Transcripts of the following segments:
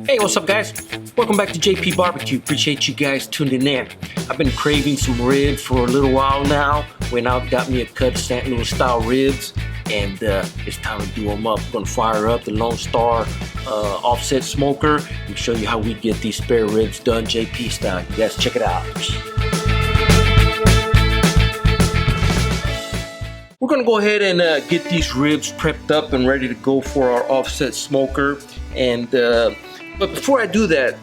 Hey, what's up guys? Welcome back to J.P.BBQ. Appreciate you guys tuning in. I've been craving some ribs for a little while now. Went out, got me a cut of St. Louis style ribs, and it's time to do them up. I'm gonna fire up the Lone Star offset smoker and show you how we get these spare ribs done JP style. You guys check it out. We're gonna go ahead and get these ribs prepped up and ready to go for our offset smoker. And but before I do that,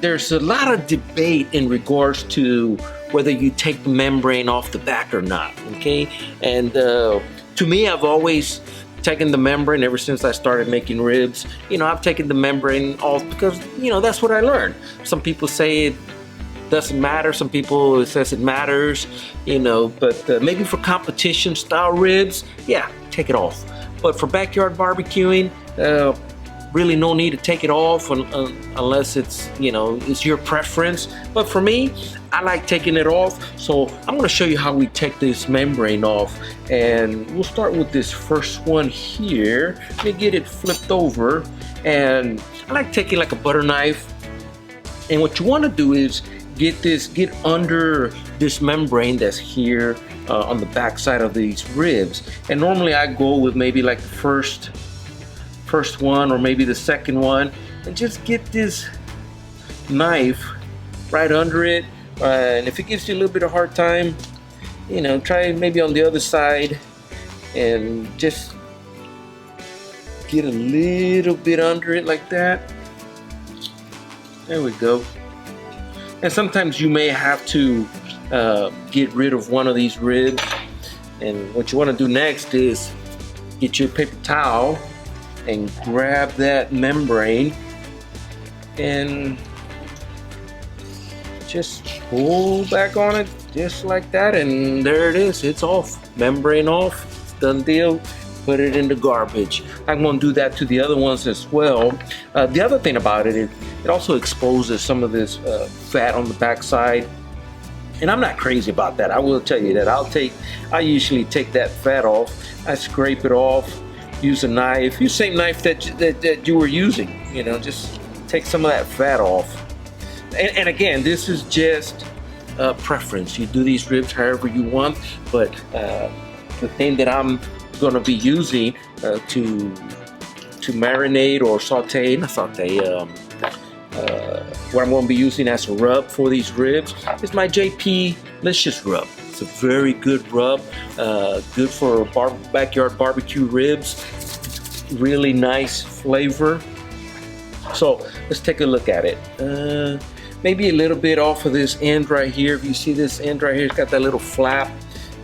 there's a lot of debate in regards to whether you take the membrane off the back or not, okay? And to me, I've always taken the membrane ever since I started making ribs. You know, I've taken the membrane off because, you know, that's what I learned. Some people say it doesn't matter. Some people, it says it matters, you know, but maybe for competition style ribs, yeah, take it off. But for backyard barbecuing, really no need to take it off unless it's, you know, it's your preference. But for me, I like taking it off. So I'm going to show you how we take this membrane off. And we'll start with this first one here. Let me get it flipped over. And I like taking like a butter knife. And what you want to do is get under this membrane that's here on the back side of these ribs. And normally I go with maybe like the first one or maybe the second one, and just get this knife right under it. And if it gives you a little bit of hard time, you know, try maybe on the other side and just get a little bit under it like that. There we go. And sometimes you may have to get rid of one of these ribs. And what you want to do next is get your paper towel and grab that membrane and just pull back on it just like that, and there it is. It's off. Membrane off. It's done deal. Put it in the garbage. I'm going to do that to the other ones as well. The other thing about it is it also exposes some of this fat on the backside, and I'm not crazy about that. I will tell you that I usually take that fat off. I scrape it off. Use a knife. Use the same knife that you were using. You know, just take some of that fat off. And again, this is just preference. You do these ribs however you want, but the thing that I'm going to be using to marinate or saute, what I'm going to be using as a rub for these ribs is my J.P. Licious rub. It's a very good rub, good for backyard barbecue ribs. Really nice flavor. So let's take a look at it. Maybe a little bit off of this end right here. If you see this end right here, it's got that little flap.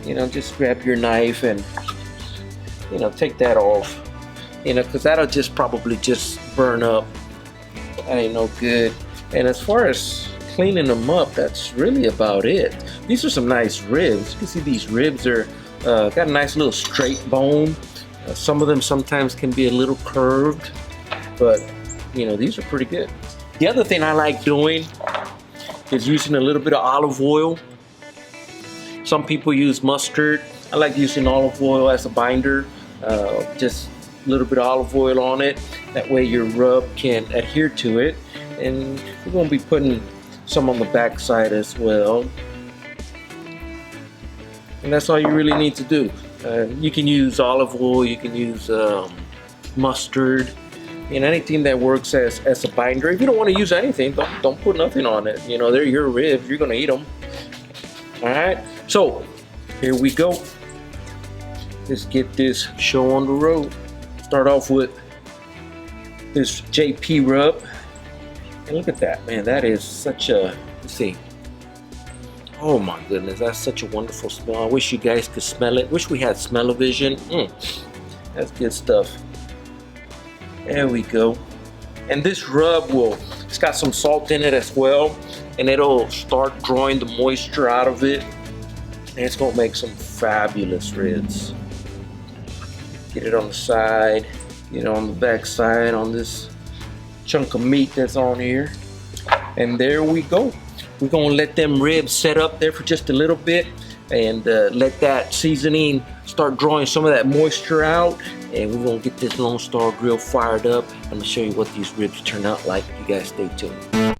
You know, just grab your knife and, you know, take that off. You know, because that'll just probably just burn up. That ain't no good. And as far as cleaning them up, that's really about it. These are some nice ribs. You can see these ribs are got a nice little straight bone. Some of them sometimes can be a little curved, but you know, these are pretty good. The other thing I like doing is using a little bit of olive oil. Some people use mustard. I like using olive oil as a binder. Just a little bit of olive oil on it. That way your rub can adhere to it. And we're going to be putting some on the back side as well. And that's all you really need to do. You can use olive oil, you can use mustard, and anything that works as a binder. If you don't want to use anything, don't put nothing on it. You know, they're your ribs, you're gonna eat them. All right, so here we go. Let's get this show on the road. Start off with this JP rub. And look at that, man, that is such a, let's see. Oh my goodness, that's such a wonderful smell. I wish you guys could smell it. Wish we had smell-o-vision. That's good stuff. There we go. And this rub it's got some salt in it as well, and it'll start drawing the moisture out of it. And it's gonna make some fabulous ribs. Get it on the side, get it on the back side on this chunk of meat that's on here. And there we go. We're gonna let them ribs set up there for just a little bit and let that seasoning start drawing some of that moisture out, and we're gonna get this Lone Star Grill fired up. I'm gonna show you what these ribs turn out like. You guys stay tuned.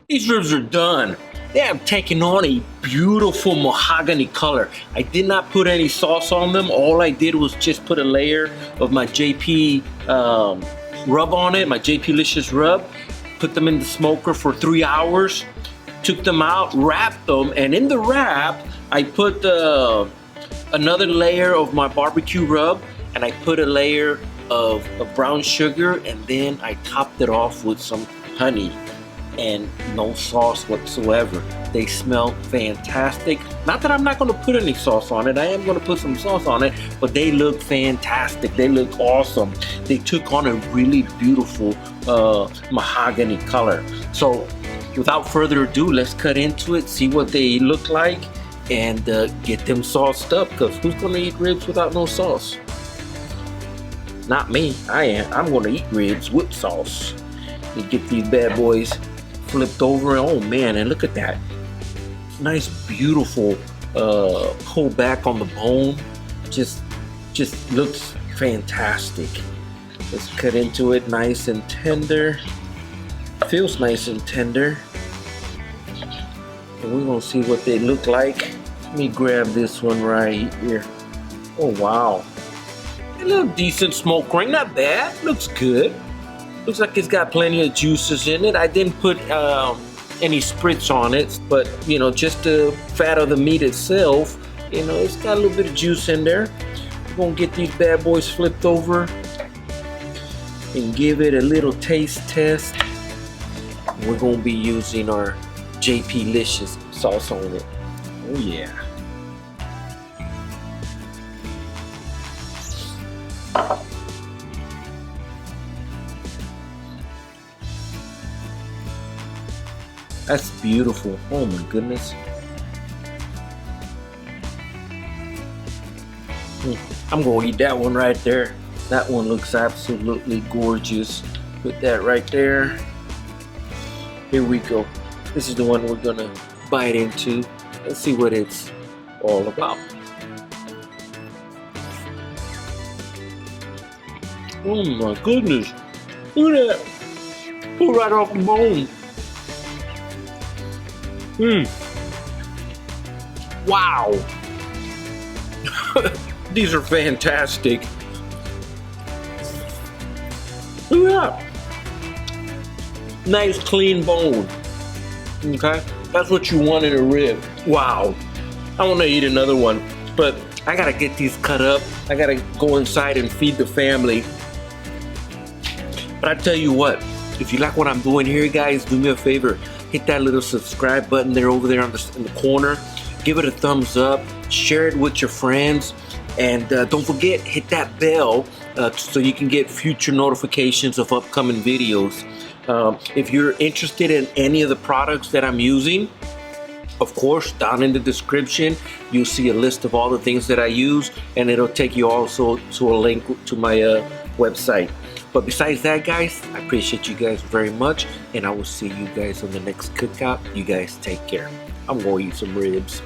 These ribs are done. They have taken on a beautiful mahogany color. I did not put any sauce on them. All I did was just put a layer of my JP rub on it, my JP Licious rub. Put them in the smoker for 3 hours. Took them out, wrapped them, and in the wrap, I put another layer of my barbecue rub, and I put a layer of brown sugar, and then I topped it off with some honey and no sauce whatsoever. They smell fantastic. Not that I'm not gonna put any sauce on it. I am gonna put some sauce on it, but they look fantastic. They look awesome. They took on a really beautiful mahogany color. So without further ado, let's cut into it, see what they look like, and get them sauced up, because who's gonna eat ribs without no sauce? Not me. I am. I'm gonna eat ribs with sauce. You get these bad boys flipped over, and oh man, and look at that. Nice, beautiful pull back on the bone. Just looks fantastic. Let's cut into it nice and tender. Feels nice and tender. And we're gonna see what they look like. Let me grab this one right here. Oh wow. A little decent smoke ring, not bad. Looks good. Looks like it's got plenty of juices in it. I didn't put any spritz on it, but you know, just the fat of the meat itself, you know, it's got a little bit of juice in there. We're gonna get these bad boys flipped over and give it a little taste test. We're gonna be using our J.P. Licious sauce on it. Oh yeah. That's beautiful. Oh my goodness. I'm gonna eat that one right there. That one looks absolutely gorgeous. Put that right there. Here we go. This is the one we're gonna bite into. Let's see what it's all about. Oh my goodness. Look at that. Pull right off the bone. Wow. These are fantastic. Look at that. Nice clean bone. Okay? That's what you want in a rib. Wow. I want to eat another one, but I gotta get these cut up. I gotta go inside and feed the family. But I tell you what, if you like what I'm doing here, guys, do me a favor. Hit that little subscribe button there over there in the corner. Give it a thumbs up. Share it with your friends. And don't forget, hit that bell so you can get future notifications of upcoming videos. If you're interested in any of the products that I'm using, of course, down in the description, you'll see a list of all the things that I use, and it'll take you also to a link to my website. But besides that, guys, I appreciate you guys very much, and I will see you guys on the next cookout. You guys take care. I'm going to eat some ribs.